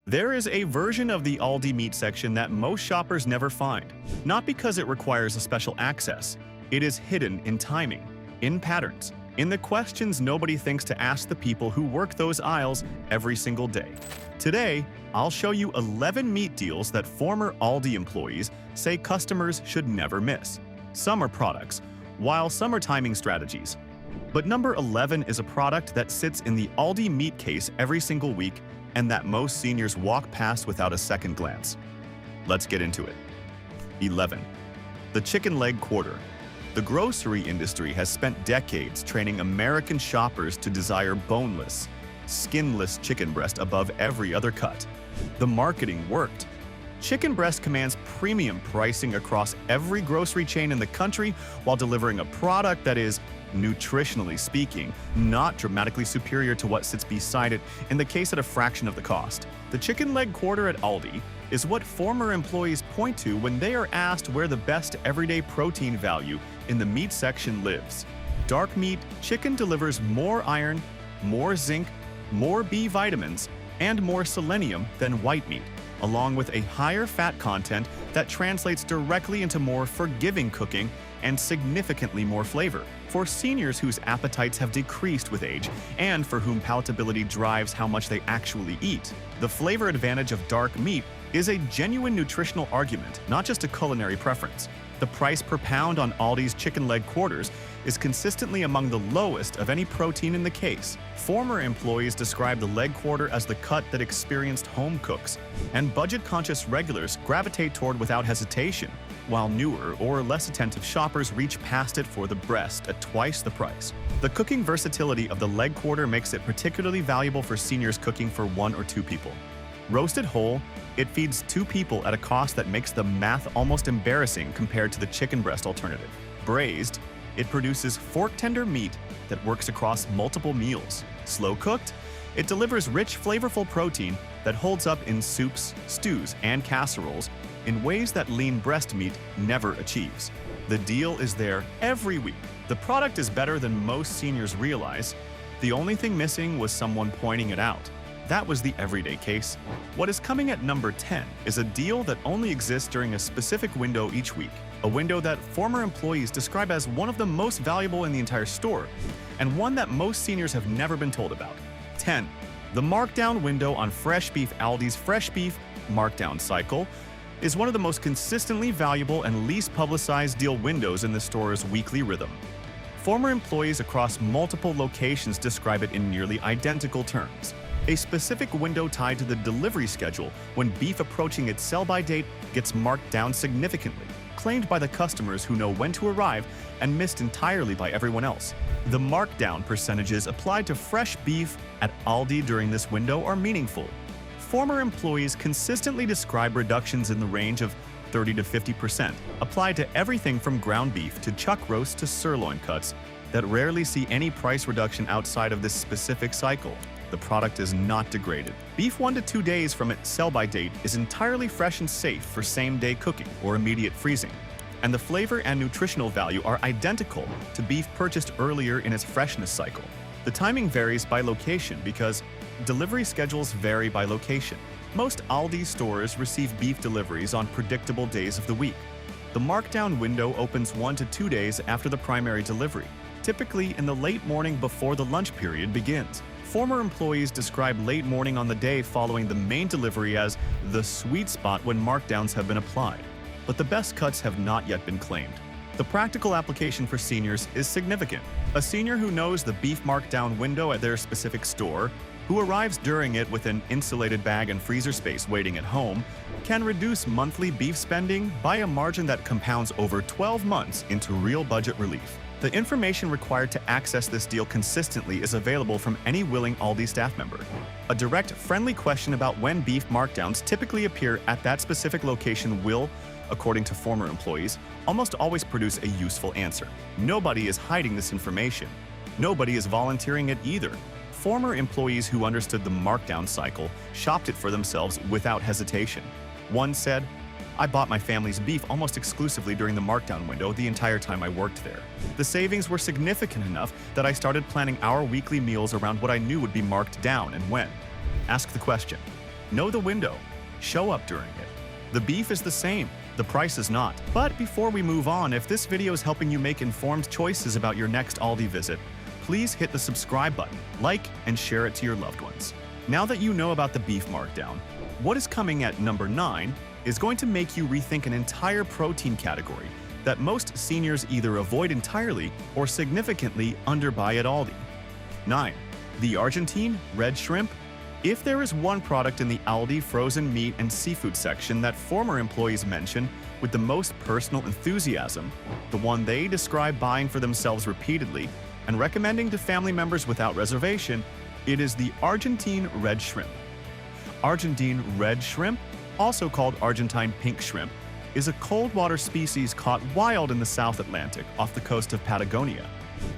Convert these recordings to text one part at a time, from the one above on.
There is a version of the Aldi meat section that most shoppers never find, not because it requires a special access. It is hidden in timing, in patterns, in the questions nobody thinks to ask the people who work those aisles every single day. Today, I'll show you 11 meat deals that former Aldi employees say customers should never miss. Some are products, while some are timing strategies. But number 11 is a product that sits in the Aldi meat case every single week and that most seniors walk past without a second glance. Let's get into it. 11. The chicken leg quarter. The grocery industry has spent decades training American shoppers to desire boneless, skinless chicken breast above every other cut. The marketing worked. Chicken breast commands premium pricing across every grocery chain in the country while delivering a product that is, nutritionally speaking, not dramatically superior to what sits beside it, in the case at a fraction of the cost. The chicken leg quarter at Aldi is what former employees point to when they are asked where the best everyday protein value in the meat section lives. Dark meat chicken delivers more iron, more zinc, more B vitamins, and more selenium than white meat, along with a higher fat content that translates directly into more forgiving cooking and significantly more flavor. For seniors whose appetites have decreased with age and for whom palatability drives how much they actually eat, the flavor advantage of dark meat is a genuine nutritional argument, not just a culinary preference. The price per pound on Aldi's chicken leg quarters is consistently among the lowest of any protein in the case. Former employees describe the leg quarter as the cut that experienced home cooks, and budget-conscious regulars gravitate toward without hesitation, while newer or less attentive shoppers reach past it for the breast at twice the price. The cooking versatility of the leg quarter makes it particularly valuable for seniors cooking for 1 or 2 people. Roasted whole, it feeds 2 people at a cost that makes the math almost embarrassing compared to the chicken breast alternative. Braised, it produces fork-tender meat that works across multiple meals. Slow-cooked, it delivers rich, flavorful protein that holds up in soups, stews, and casseroles in ways that lean breast meat never achieves. The deal is there every week. The product is better than most seniors realize. The only thing missing was someone pointing it out. That was the everyday case. What is coming at number 10 is a deal that only exists during a specific window each week, a window that former employees describe as one of the most valuable in the entire store, and one that most seniors have never been told about. 10. The markdown window on fresh beef. Aldi's fresh beef markdown cycle is one of the most consistently valuable and least publicized deal windows in the store's weekly rhythm. Former employees across multiple locations describe it in nearly identical terms. A specific window tied to the delivery schedule when beef approaching its sell-by date gets marked down significantly, claimed by the customers who know when to arrive and missed entirely by everyone else. The markdown percentages applied to fresh beef at Aldi during this window are meaningful. Former employees consistently describe reductions in the range of 30 to 50%, applied to everything from ground beef to chuck roast to sirloin cuts that rarely see any price reduction outside of this specific cycle. The product is not degraded. Beef 1 to 2 days from its sell-by date is entirely fresh and safe for same-day cooking or immediate freezing, and the flavor and nutritional value are identical to beef purchased earlier in its freshness cycle. The timing varies by location because delivery schedules vary by location. Most Aldi stores receive beef deliveries on predictable days of the week. The markdown window opens 1 to 2 days after the primary delivery, typically in the late morning before the lunch period begins. Former employees describe late morning on the day following the main delivery as the sweet spot when markdowns have been applied, but the best cuts have not yet been claimed. The practical application for seniors is significant. A senior who knows the beef markdown window at their specific store, who arrives during it with an insulated bag and freezer space waiting at home, can reduce monthly beef spending by a margin that compounds over 12 months into real budget relief. The information required to access this deal consistently is available from any willing Aldi staff member. A direct, friendly question about when beef markdowns typically appear at that specific location will, according to former employees, almost always produce a useful answer. Nobody is hiding this information. Nobody is volunteering it either. Former employees who understood the markdown cycle shopped it for themselves without hesitation. One said, "I bought my family's beef almost exclusively during the markdown window the entire time I worked there. The savings were significant enough that I started planning our weekly meals around what I knew would be marked down and when." Ask the question, Know the window. Show up during it. The beef is the same. The price is not. But before we move on, if this video is helping you make informed choices about your next Aldi visit, please hit the subscribe button, like, and share it to your loved ones. Now that you know about the beef markdown, what is coming at number 9 is going to make you rethink an entire protein category that most seniors either avoid entirely or significantly underbuy at Aldi. 9. The Argentine red shrimp. If there is one product in the Aldi frozen meat and seafood section that former employees mention with the most personal enthusiasm, the one they describe buying for themselves repeatedly and recommending to family members without reservation, it is the Argentine red shrimp. Argentine red shrimp, also called Argentine pink shrimp, is a cold water species caught wild in the South Atlantic off the coast of Patagonia.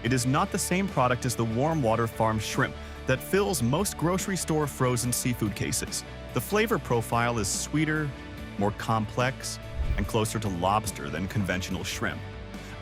It is not the same product as the warm water farm shrimp that fills most grocery store frozen seafood cases. The flavor profile is sweeter, more complex, and closer to lobster than conventional shrimp,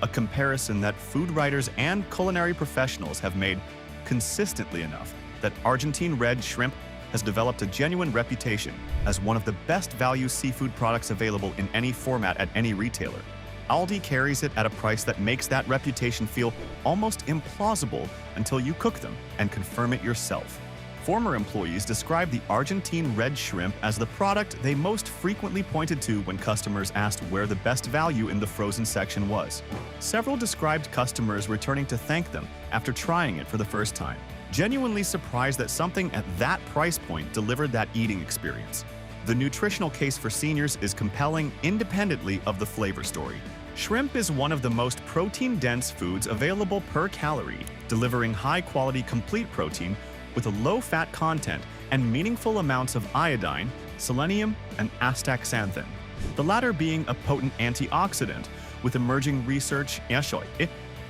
a comparison that food writers and culinary professionals have made consistently enough that Argentine red shrimp has developed a genuine reputation as one of the best value seafood products available in any format at any retailer. Aldi carries it at a price that makes that reputation feel almost implausible until you cook them and confirm it yourself. Former employees described the Argentine red shrimp as the product they most frequently pointed to when customers asked where the best value in the frozen section was. Several described customers returning to thank them after trying it for the first time, genuinely surprised that something at that price point delivered that eating experience. The nutritional case for seniors is compelling independently of the flavor story. Shrimp is one of the most protein-dense foods available per calorie, delivering high-quality complete protein with a low-fat content and meaningful amounts of iodine, selenium, and astaxanthin, the latter being a potent antioxidant with emerging research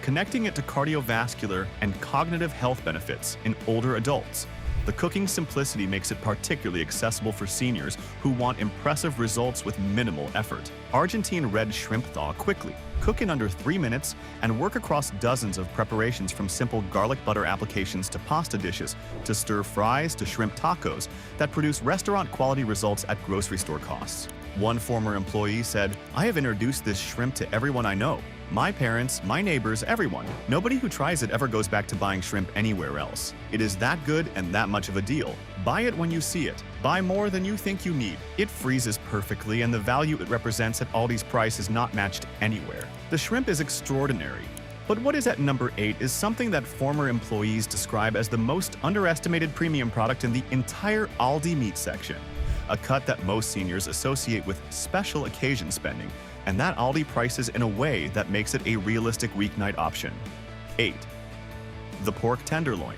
connecting it to cardiovascular and cognitive health benefits in older adults. The cooking simplicity makes it particularly accessible for seniors who want impressive results with minimal effort. Argentine red shrimp thaw quickly, cook in under 3 minutes, and work across dozens of preparations from simple garlic butter applications to pasta dishes to stir fries to shrimp tacos that produce restaurant-quality results at grocery store costs. One former employee said, "I have introduced this shrimp to everyone I know. My parents, my neighbors, everyone. Nobody who tries it ever goes back to buying shrimp anywhere else. It is that good and that much of a deal. Buy it when you see it. Buy more than you think you need. It freezes perfectly and the value it represents at Aldi's price is not matched anywhere." The shrimp is extraordinary. But what is at number 8 is something that former employees describe as the most underestimated premium product in the entire Aldi meat section. A cut that most seniors associate with special occasion spending, and that Aldi prices in a way that makes it a realistic weeknight option. 8. The pork tenderloin.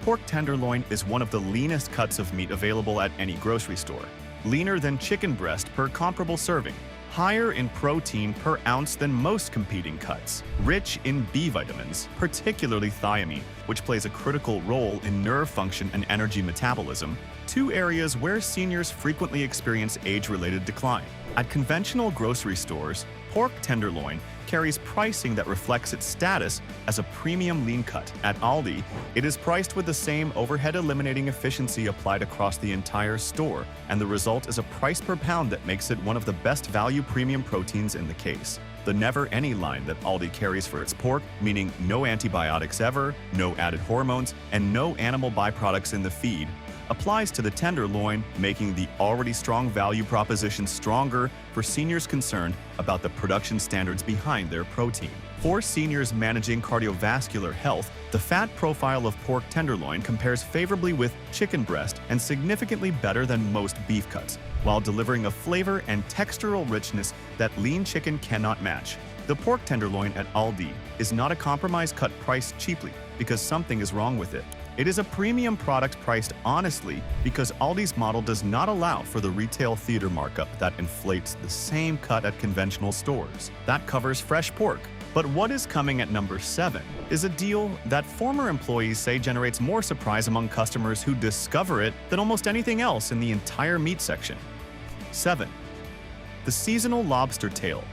Pork tenderloin is one of the leanest cuts of meat available at any grocery store. Leaner than chicken breast per comparable serving. Higher in protein per ounce than most competing cuts. Rich in B vitamins, particularly thiamine, which plays a critical role in nerve function and energy metabolism, 2 areas where seniors frequently experience age-related decline. At conventional grocery stores, pork tenderloin carries pricing that reflects its status as a premium lean cut. At Aldi, it is priced with the same overhead-eliminating efficiency applied across the entire store, and the result is a price per pound that makes it one of the best value premium proteins in the case. The Never Any line that Aldi carries for its pork, meaning no antibiotics ever, no added hormones, and no animal byproducts in the feed, applies to the tenderloin, making the already strong value proposition stronger for seniors concerned about the production standards behind their protein. For seniors managing cardiovascular health, the fat profile of pork tenderloin compares favorably with chicken breast and significantly better than most beef cuts, while delivering a flavor and textural richness that lean chicken cannot match. The pork tenderloin at Aldi is not a compromise cut priced cheaply because something is wrong with it. It is a premium product priced honestly because Aldi's model does not allow for the retail theater markup that inflates the same cut at conventional stores. That covers fresh pork. But what is coming at number 7 is a deal that former employees say generates more surprise among customers who discover it than almost anything else in the entire meat section. 7. The seasonal lobster tail.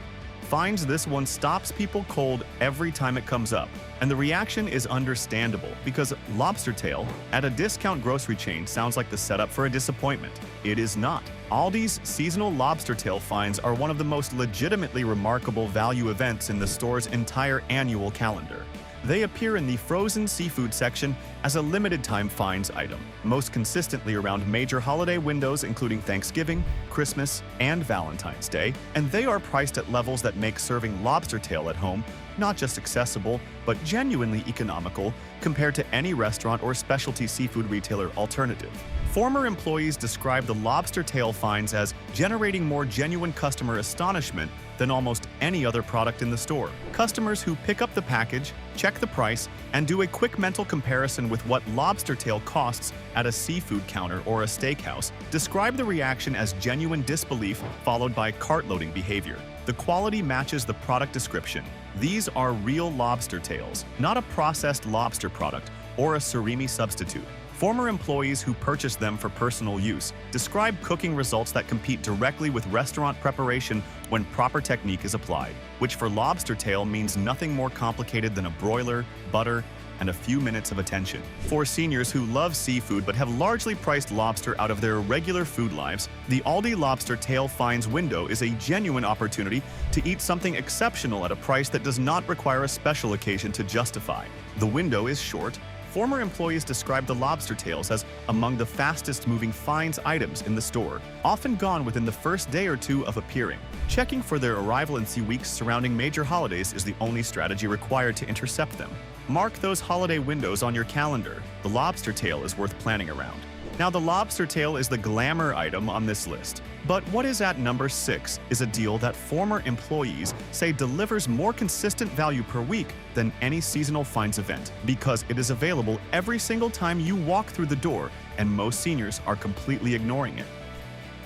finds this one stops people cold every time it comes up. And the reaction is understandable because lobster tail at a discount grocery chain sounds like the setup for a disappointment. It is not. Aldi's seasonal lobster tail finds are one of the most legitimately remarkable value events in the store's entire annual calendar. They appear in the frozen seafood section as a limited-time finds item, most consistently around major holiday windows including Thanksgiving, Christmas, and Valentine's Day, and they are priced at levels that make serving lobster tail at home not just accessible, but genuinely economical compared to any restaurant or specialty seafood retailer alternative. Former employees describe the lobster tail finds as generating more genuine customer astonishment than almost any other product in the store. Customers who pick up the package, check the price, and do a quick mental comparison with what lobster tail costs at a seafood counter or a steakhouse describe the reaction as genuine disbelief followed by cart-loading behavior. The quality matches the product description. These are real lobster tails, not a processed lobster product or a surimi substitute. Former employees who purchased them for personal use describe cooking results that compete directly with restaurant preparation when proper technique is applied, which for lobster tail means nothing more complicated than a broiler, butter, and a few minutes of attention. For seniors who love seafood but have largely priced lobster out of their regular food lives, the Aldi Lobster Tail Finds window is a genuine opportunity to eat something exceptional at a price that does not require a special occasion to justify. The window is short. Former employees describe the lobster tails as among the fastest-moving finds items in the store, often gone within the first day or two of appearing. Checking for their arrival in weeks surrounding major holidays is the only strategy required to intercept them. Mark those holiday windows on your calendar. The lobster tail is worth planning around. Now, the lobster tail is the glamour item on this list. But what is at number 6 is a deal that former employees say delivers more consistent value per week than any seasonal finds event because it is available every single time you walk through the door, and most seniors are completely ignoring it.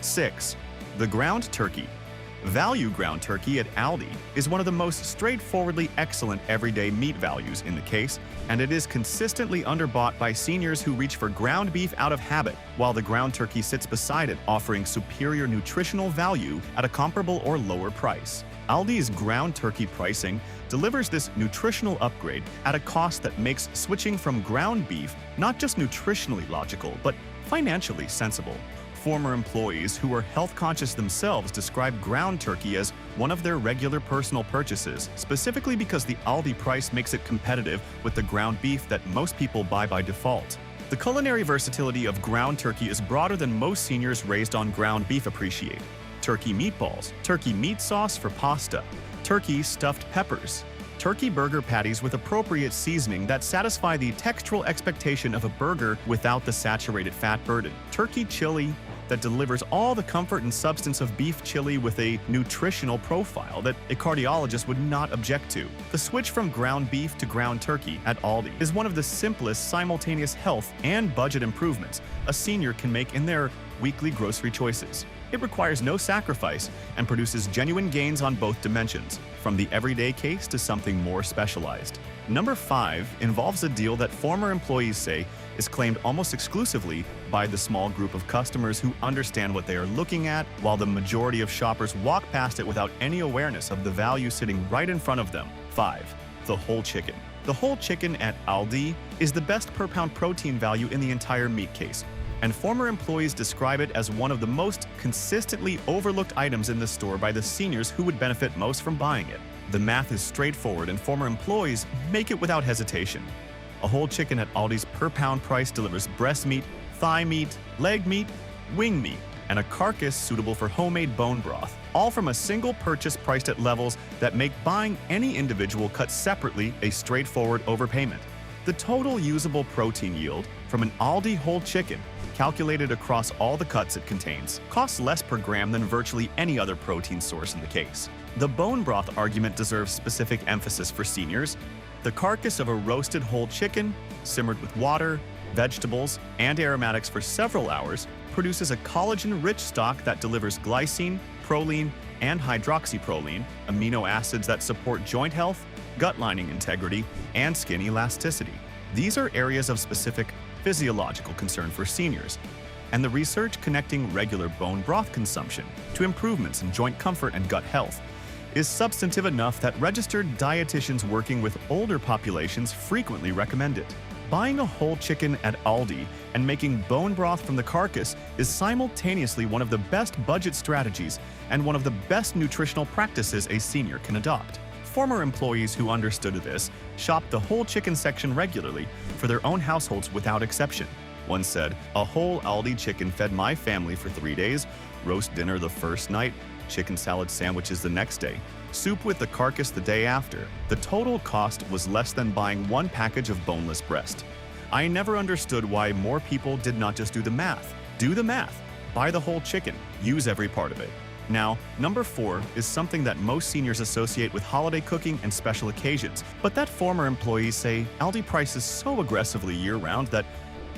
6. The ground turkey. Value ground turkey at Aldi is one of the most straightforwardly excellent everyday meat values in the case, and it is consistently underbought by seniors who reach for ground beef out of habit, while the ground turkey sits beside it, offering superior nutritional value at a comparable or lower price. Aldi's ground turkey pricing delivers this nutritional upgrade at a cost that makes switching from ground beef not just nutritionally logical, but financially sensible. Former employees who are health-conscious themselves describe ground turkey as one of their regular personal purchases, specifically because the Aldi price makes it competitive with the ground beef that most people buy by default. The culinary versatility of ground turkey is broader than most seniors raised on ground beef appreciate. Turkey meatballs, turkey meat sauce for pasta, turkey stuffed peppers, turkey burger patties with appropriate seasoning that satisfy the textural expectation of a burger without the saturated fat burden, turkey chili that delivers all the comfort and substance of beef chili with a nutritional profile that a cardiologist would not object to. The switch from ground beef to ground turkey at Aldi is one of the simplest simultaneous health and budget improvements a senior can make in their weekly grocery choices. It requires no sacrifice and produces genuine gains on both dimensions, from the everyday case to something more specialized. Number 5 involves a deal that former employees say is claimed almost exclusively by the small group of customers who understand what they are looking at, while the majority of shoppers walk past it without any awareness of the value sitting right in front of them. 5. The whole chicken. The whole chicken at Aldi is the best per-pound protein value in the entire meat case, and former employees describe it as one of the most consistently overlooked items in the store by the seniors who would benefit most from buying it. The math is straightforward, and former employees make it without hesitation. A whole chicken at Aldi's per-pound price delivers breast meat, thigh meat, leg meat, wing meat, and a carcass suitable for homemade bone broth, all from a single purchase priced at levels that make buying any individual cut separately a straightforward overpayment. The total usable protein yield from an Aldi whole chicken, calculated across all the cuts it contains, costs less per gram than virtually any other protein source in the case. The bone broth argument deserves specific emphasis for seniors. The carcass of a roasted whole chicken, simmered with water, vegetables, and aromatics for several hours, produces a collagen-rich stock that delivers glycine, proline, and hydroxyproline, amino acids that support joint health, gut lining integrity, and skin elasticity. These are areas of specific physiological concern for seniors, and the research connecting regular bone broth consumption to improvements in joint comfort and gut health is substantive enough that registered dietitians working with older populations frequently recommend it. Buying a whole chicken at Aldi and making bone broth from the carcass is simultaneously one of the best budget strategies and one of the best nutritional practices a senior can adopt. Former employees who understood this shopped the whole chicken section regularly for their own households without exception. One said, "A whole Aldi chicken fed my family for 3 days, roast dinner the first night, chicken salad sandwiches the next day, soup with the carcass the day after. The total cost was less than buying one package of boneless breast." I never understood why more people did not just do the math. Do the math. Buy the whole chicken. Use every part of it. Now, number 4 is something that most seniors associate with holiday cooking and special occasions, but that former employees say Aldi prices so aggressively year-round that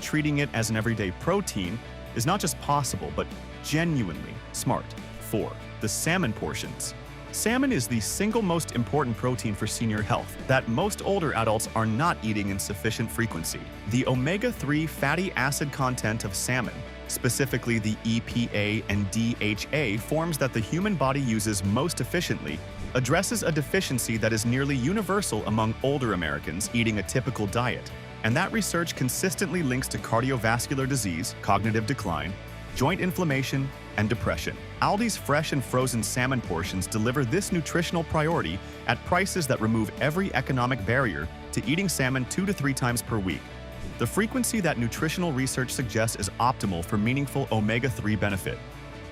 treating it as an everyday protein is not just possible, but genuinely smart. 4. The salmon portions. Salmon is the single most important protein for senior health that most older adults are not eating in sufficient frequency. The omega-3 fatty acid content of salmon, specifically the EPA and DHA forms that the human body uses most efficiently, addresses a deficiency that is nearly universal among older Americans eating a typical diet. And that research consistently links to cardiovascular disease, cognitive decline, joint inflammation, and depression. Aldi's fresh and frozen salmon portions deliver this nutritional priority at prices that remove every economic barrier to eating salmon 2 to 3 times per week. The frequency that nutritional research suggests is optimal for meaningful omega-3 benefit.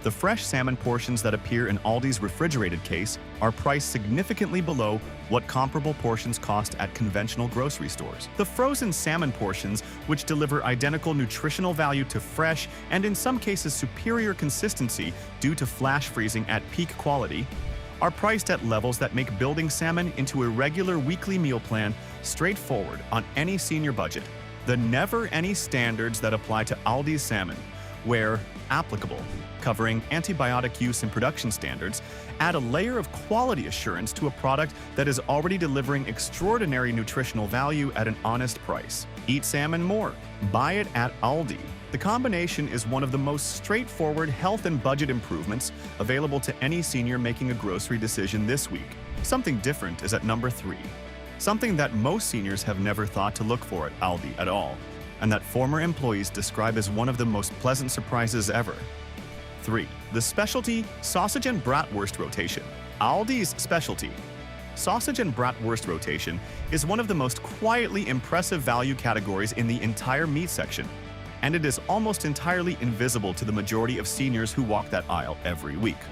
The fresh salmon portions that appear in Aldi's refrigerated case are priced significantly below what comparable portions cost at conventional grocery stores. The frozen salmon portions, which deliver identical nutritional value to fresh and in some cases superior consistency due to flash freezing at peak quality, are priced at levels that make building salmon into a regular weekly meal plan straightforward on any senior budget. The never-any standards that apply to Aldi's salmon, where applicable, covering antibiotic use and production standards, add a layer of quality assurance to a product that is already delivering extraordinary nutritional value at an honest price. Eat salmon more. Buy it at Aldi. The combination is one of the most straightforward health and budget improvements available to any senior making a grocery decision this week. Something different is at number 3. Something that most seniors have never thought to look for at Aldi at all, and that former employees describe as one of the most pleasant surprises ever. 3. The specialty sausage and bratwurst rotation. Aldi's specialty sausage and bratwurst rotation is one of the most quietly impressive value categories in the entire meat section, and it is almost entirely invisible to the majority of seniors who walk that aisle every week.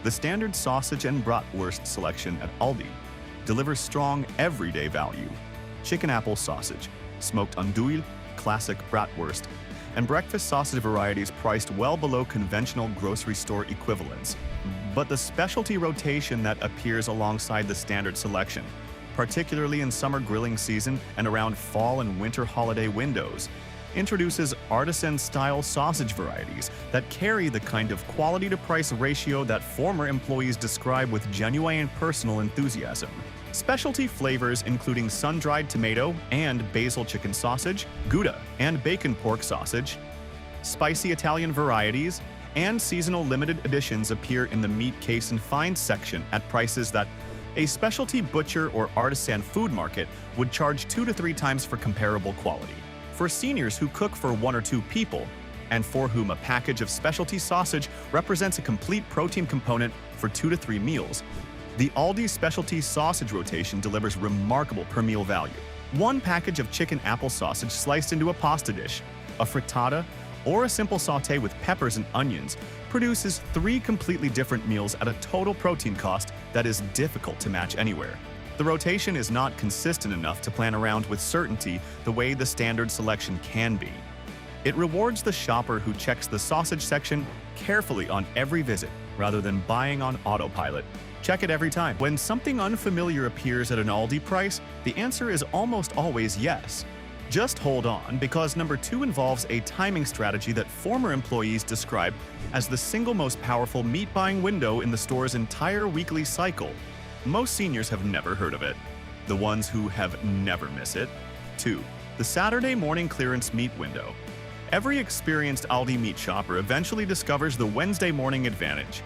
The standard sausage and bratwurst selection at Aldi delivers strong everyday value. Chicken apple sausage, smoked andouille, classic bratwurst, and breakfast sausage varieties priced well below conventional grocery store equivalents. But the specialty rotation that appears alongside the standard selection, particularly in summer grilling season and around fall and winter holiday windows, introduces artisan-style sausage varieties that carry the kind of quality-to-price ratio that former employees describe with genuine personal enthusiasm. Specialty flavors including sun-dried tomato and basil chicken sausage, Gouda and bacon pork sausage, spicy Italian varieties, and seasonal limited editions appear in the meat case and find section at prices that a specialty butcher or artisan food market would charge 2 to 3 times for comparable quality. For seniors who cook for 1 or 2 people, and for whom a package of specialty sausage represents a complete protein component for 2 to 3 meals, the Aldi specialty sausage rotation delivers remarkable per-meal value. One package of chicken apple sausage sliced into a pasta dish, a frittata, or a simple sauté with peppers and onions produces 3 completely different meals at a total protein cost that is difficult to match anywhere. The rotation is not consistent enough to plan around with certainty the way the standard selection can be. It rewards the shopper who checks the sausage section carefully on every visit rather than buying on autopilot. Check it every time. When something unfamiliar appears at an Aldi price, the answer is almost always yes. Just hold on, because number 2 involves a timing strategy that former employees describe as the single most powerful meat buying window in the store's entire weekly cycle. Most seniors have never heard of it. The ones who have never miss it. 2. The Saturday morning clearance meat window. Every experienced Aldi meat shopper eventually discovers the Wednesday morning advantage.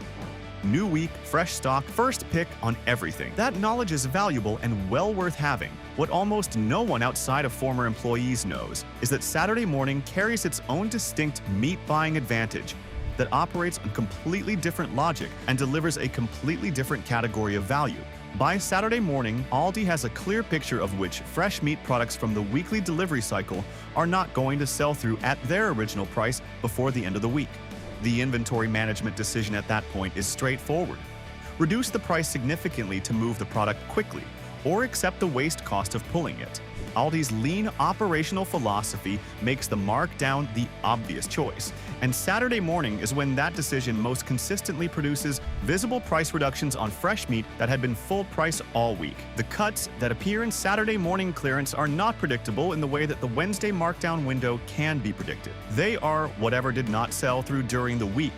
New week, fresh stock, first pick on everything. That knowledge is valuable and well worth having. What almost no one outside of former employees knows is that Saturday morning carries its own distinct meat buying advantage that operates on completely different logic and delivers a completely different category of value. By Saturday morning, Aldi has a clear picture of which fresh meat products from the weekly delivery cycle are not going to sell through at their original price before the end of the week. The inventory management decision at that point is straightforward. Reduce the price significantly to move the product quickly, or accept the waste cost of pulling it. Aldi's lean operational philosophy makes the markdown the obvious choice, and Saturday morning is when that decision most consistently produces visible price reductions on fresh meat that had been full price all week. The cuts that appear in Saturday morning clearance are not predictable in the way that the Wednesday markdown window can be predicted. They are whatever did not sell through during the week,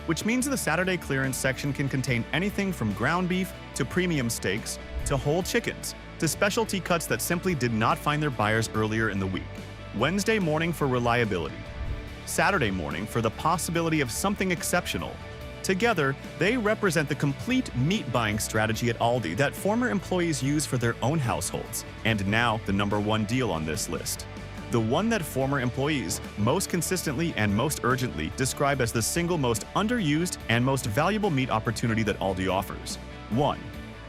which means the Saturday clearance section can contain anything from ground beef to premium steaks to whole chickens, to specialty cuts that simply did not find their buyers earlier in the week. Wednesday morning for reliability. Saturday morning for the possibility of something exceptional. Together, they represent the complete meat buying strategy at Aldi that former employees use for their own households. And now, the #1 deal on this list. The one that former employees most consistently and most urgently describe as the single most underused and most valuable meat opportunity that Aldi offers. 1.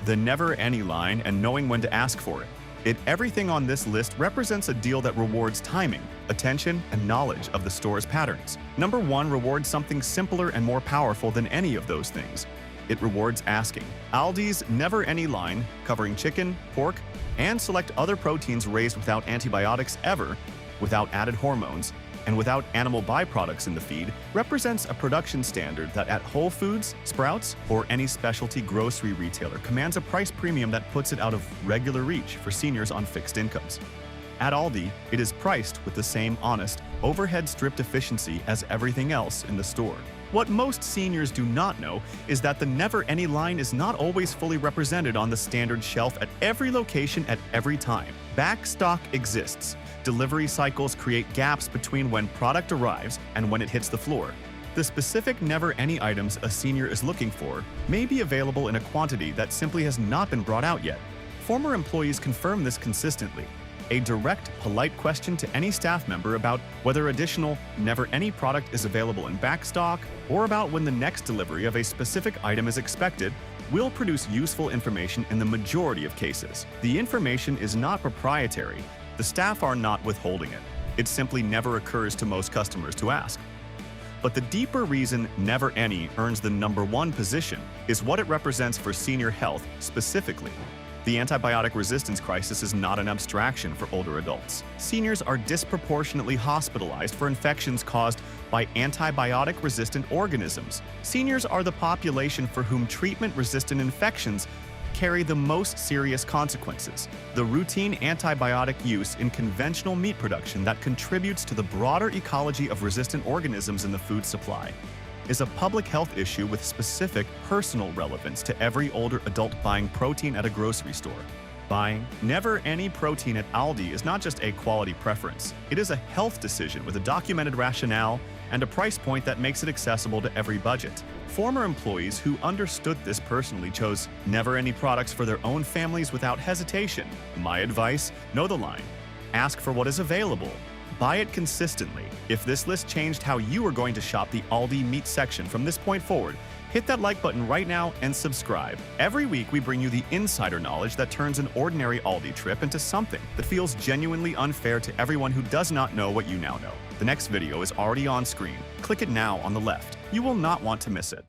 The never any line and knowing when to ask for it. Everything on this list represents a deal that rewards timing, attention, and knowledge of the store's patterns. #1 rewards something simpler and more powerful than any of those things. It rewards asking. Aldi's never any line, covering chicken, pork, and select other proteins raised without antibiotics ever, without added hormones, and without animal byproducts in the feed, represents a production standard that at Whole Foods, Sprouts, or any specialty grocery retailer commands a price premium that puts it out of regular reach for seniors on fixed incomes. At Aldi, it is priced with the same honest, overhead-stripped efficiency as everything else in the store. What most seniors do not know is that the never any line is not always fully represented on the standard shelf at every location at every time. Back stock exists. Delivery cycles create gaps between when product arrives and when it hits the floor. The specific never any items a senior is looking for may be available in a quantity that simply has not been brought out yet. Former employees confirm this consistently. A direct, polite question to any staff member about whether additional never any product is available in back stock or about when the next delivery of a specific item is expected will produce useful information in the majority of cases. The information is not proprietary. The staff are not withholding it. It simply never occurs to most customers to ask. But the deeper reason never any earns the #1 position is what it represents for senior health specifically. The antibiotic resistance crisis is not an abstraction for older adults. Seniors are disproportionately hospitalized for infections caused by antibiotic-resistant organisms. Seniors are the population for whom treatment-resistant infections carry the most serious consequences. The routine antibiotic use in conventional meat production that contributes to the broader ecology of resistant organisms in the food supply is a public health issue with specific personal relevance to every older adult buying protein at a grocery store. Buying never any protein at Aldi is not just a quality preference. It is a health decision with a documented rationale and a price point that makes it accessible to every budget. Former employees who understood this personally chose never any products for their own families without hesitation. My advice: know the line. Ask for what is available. Buy it consistently. If this list changed how you are going to shop the Aldi meat section from this point forward, hit that like button right now and subscribe. Every week we bring you the insider knowledge that turns an ordinary Aldi trip into something that feels genuinely unfair to everyone who does not know what you now know. The next video is already on screen. Click it now on the left. You will not want to miss it.